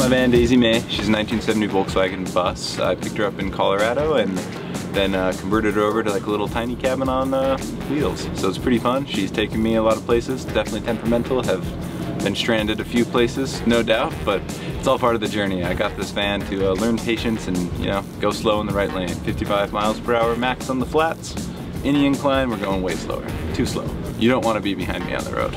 my van, Daisy May. She's a 1970 Volkswagen bus. I picked her up in Colorado and then converted her over to like a little tiny cabin on wheels. So it's pretty fun. She's taken me a lot of places, definitely temperamental, have been stranded a few places, no doubt, but it's all part of the journey. I got this van to learn patience and, you know, go slow in the right lane. 55 miles per hour max on the flats. Any incline, we're going way slower. Too slow. You don't want to be behind me on the road.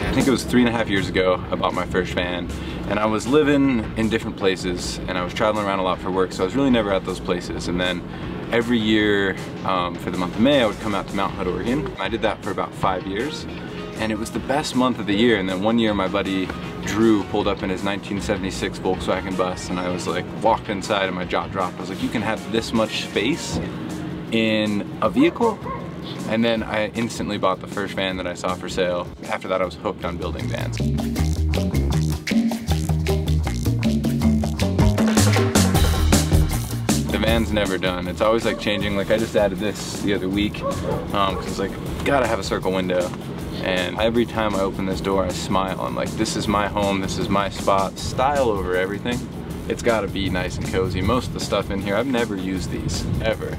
I think it was 3.5 years ago I bought my first van, and I was living in different places and I was traveling around a lot for work, so I was really never at those places. And then every year for the month of May I would come out to Mount Hood, Oregon. I did that for about 5 years and it was the best month of the year. And then one year my buddy Drew pulled up in his 1976 Volkswagen bus and I was like, walked inside and my jaw dropped. I was like, you can have this much space in a vehicle? And then I instantly bought the first van that I saw for sale. After that I was hooked on building vans. The van's never done. It's always like changing. Like I just added this the other week because it's like, gotta have a circle window. And every time I open this door I smile. I'm like, this is my home, this is my spot. Style over everything. It's gotta be nice and cozy. Most of the stuff in here, I've never used these, ever.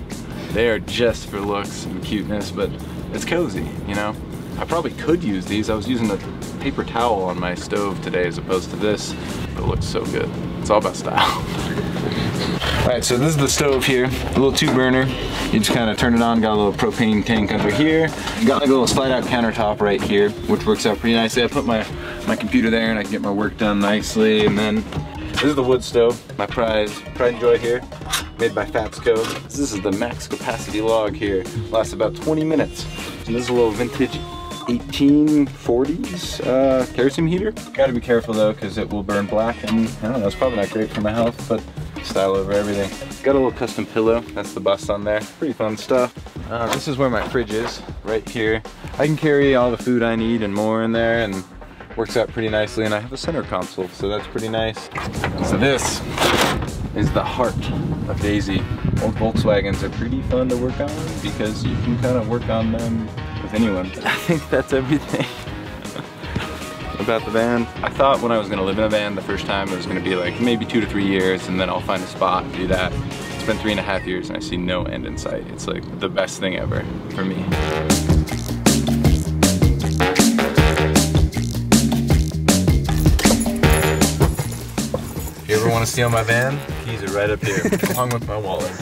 They are just for looks and cuteness, but it's cozy, you know? I probably could use these. I was using a paper towel on my stove today as opposed to this, but it looks so good. It's all about style. All right, so this is the stove here, a little 2-burner. You just kind of turn it on, got a little propane tank under here. You got like a little slide out countertop right here, which works out pretty nicely. I put my computer there and I can get my work done nicely. And then this is the wood stove, my pride and joy here, made by Fatsco. This is the max capacity log here, lasts about 20 minutes. So this is a little vintage 1840s kerosene heater. Gotta be careful though, because it will burn black and I don't know, it's probably not great for my health, but style over everything. Got a little custom pillow, that's the bust on there. Pretty fun stuff. This is where my fridge is, right here. I can carry all the food I need and more in there, and works out pretty nicely. And I have a center console, so that's pretty nice. So this is the heart of Daisy. Old Volkswagens are pretty fun to work on because you can kind of work on them with anyone. I think that's everything about the van. I thought when I was gonna live in a van the first time it was gonna be like maybe 2 to 3 years and then I'll find a spot and do that. It's been 3.5 years and I see no end in sight. It's like the best thing ever for me. If you ever want to steal my van, keys are right up here, along with my wallet.